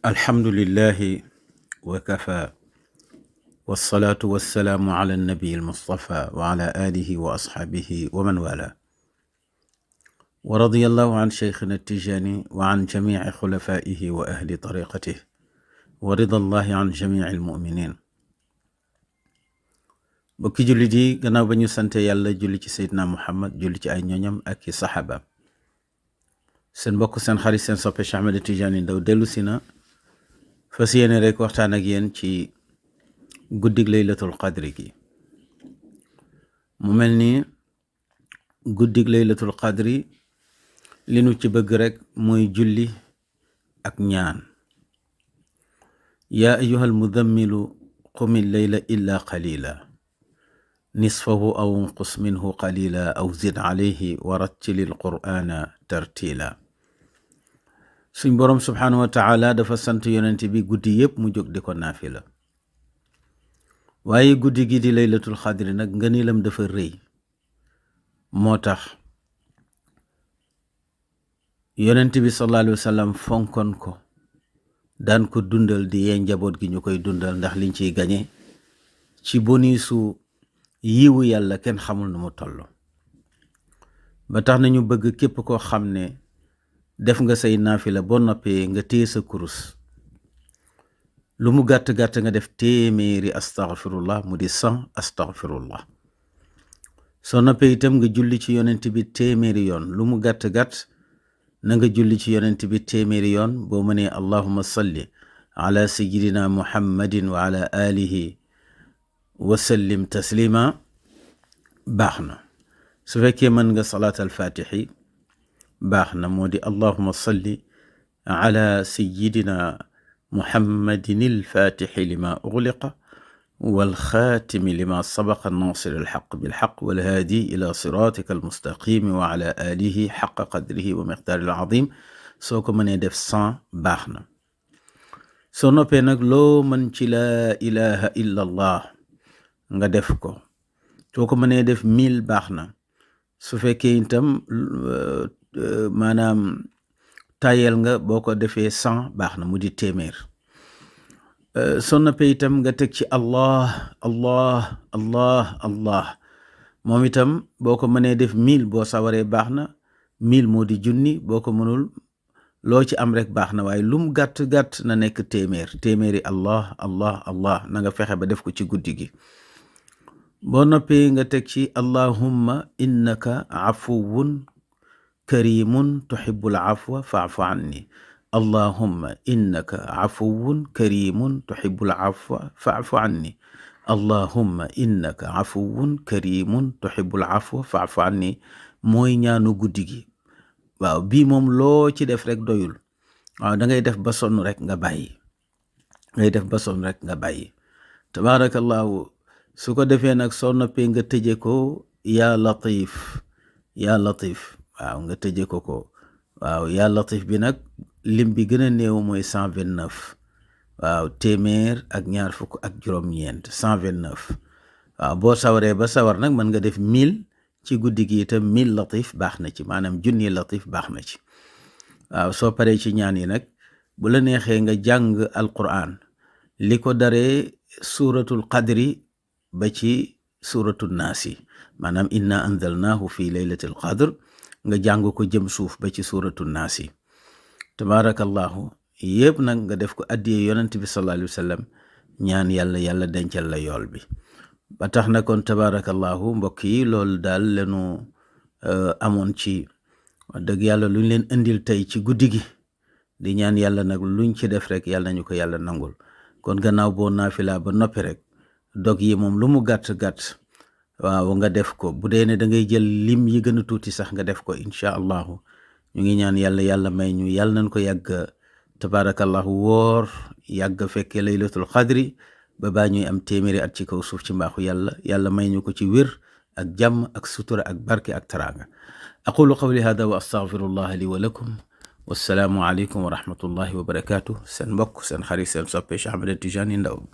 الحمد لله وكفى والصلاة والسلام على النبي المصطفى وعلى آله وأصحابه ومن والاه ورضي الله عن شيخنا التجاني وعن جميع خلفائه وأهل طريقته ورضا الله عن جميع المؤمنين bokki jullit yi gannaaw ba ñu sante yàlla julli ci seydina muhammad julli ci ay ñoñam ak i saxaabaam seen mbokk seen xarit seen soppe Cheikh Ahmed Tidiane Ndao dellu si na fas yéene rek waxtaan ak yéen ci guddig laylatul qadri gi mu mel ni guddig laylatul qadri li nu ci bëgg rek mooy julli ak ñaan yaa ayyuhal mudammilu qumil layla illa qalila nisfahu aw unqus minhu qalila aw zid alayhi wa rattilil qur'ana tartila suñ boroom subhaanahu wa taala dafa sant yonent bi guddi yépp mu jóg di ko naafila waaye guddi gi di laylatul xadri nag ngëneelam dafa rëy moo tax yonent bi sallallahu alayhi wa sallam fonkoon ko daan ko dundal di yee njaboot gi ñu koy dundal ndax liñ ciy gañe ci bonisu yiwu yàlla kenn xamul nu mu toll ba tax nañu bëgg képp koo xam ne def nga say naafila boo noppee nga téye sa kurus lu mu gàtt-gàtt nga def téeméeri astaghfirullah mu di 100 astaghfirullah soo noppee itam nga julli ci yonent bi téeméeri yoon lu mu gàtt-gàtt na nga julli ci yonent bi téeméeri yoon boo mënee allahumma salli ala sayyidina muhammadin wa ala alihi wa sallim taslima baax na su fekkee mën nga salaat al fatixi baax na moo di allahumma salli ala sayyidina muhammadin al fatixi lima ughliqa wal xaatimi lima sabaqa nasir al xaq bil xaq wal haadi ila siratika al mustaqim wa ala alihi xaqa qadrihi wa miqdaari al azim soo ko mënee def 100 baax na soo noppee nag loo mën ci laa ilaha illa allah nga def ko soo ko mënee def 1000 baax na su fekkee itam maanaam tayel nga boo ko defee 100 baax na mu di téeméer soo noppee itam nga teg ci allah allah allah allah moom itam boo ko mënee def 1000 boo sawaree baax na 1000 moo di junni boo ko mënul loo ci am rek baax na waaye lum gàtt-gàtt na nekk téeméeri allah allah allah na nga fexe ba def ko ci guddi gi boo noppee nga teg ci allahumma innaka afuwun karimun tuhibbul afwa fa'fu anni allahumma innaka afuwun karimun tuhibbul afwa fa'fu anni allahumma innaka afuwun karimun tuhibbul afwa fa'fu anni mooy ñaanu guddi gi waaw bii moom loo ci def rek doyul waaw da ngay def ba sonn rek nga bàyyi tabaarakallahu su ko defee nag soo noppee nga tëje ko yaa latif waaw nga tëje ko waaw yaa latif bi nag lim bi gën a néew mooy 129 waaw téeméer ak ñaar fukk ak juróom-ñeent 129 waaw boo sawaree ba sawar nag mën nga def 1000 ci guddi gi itam 1000 latif baax na ci maanaam junni latif baax na ci waaw soo paree ci ñaan yi nag bu la neexee nga jàng alquran li ko daree suratul qadri ba ci suratul naasi maanaam inna anzalnaahu fi laylatil qadr nga jàng ko jëm suuf ba ci suratul naasi tabaarakallahu yëpp nag nga def ko addiyee yonent bi sallallahu alayhi wa sallam ñaan yàlla dencal la yool bi ba tax na kon tabaarakallahu mbokk yi loolu daal lenu amoon ci wax dëgg yàlla luñ leen indil tey ci guddi gi di ñaan yàlla nag luñ ci def rek yàlla nañu ko yàlla nangul kon gannaaw boo naafila ba noppi rek dog yi moom lu mu gàtt-gàtt waaw nga def ko bu dee ne da ngay jël lim yi gën a tuuti sax nga def ko incha allahu ñu ngi ñaan yàlla may ñu yàlla nañ ko yàgg tabaarakallahu woor yàgg fekkee laylatul qadri ba baa ñuy am téeméeri at ci kaw suuf ci mbaaxu yàlla may ñu ko ci wér ak jàmm ak sutura ak barke ak taraanga aqulu qawli hada wa astaghfirullah li wa lakum wassalaamu aleykum wa rahmatullahi wa barakatuh seen mbokk seen xarit seen soppe Cheikh Ahmed Tidiane Ndao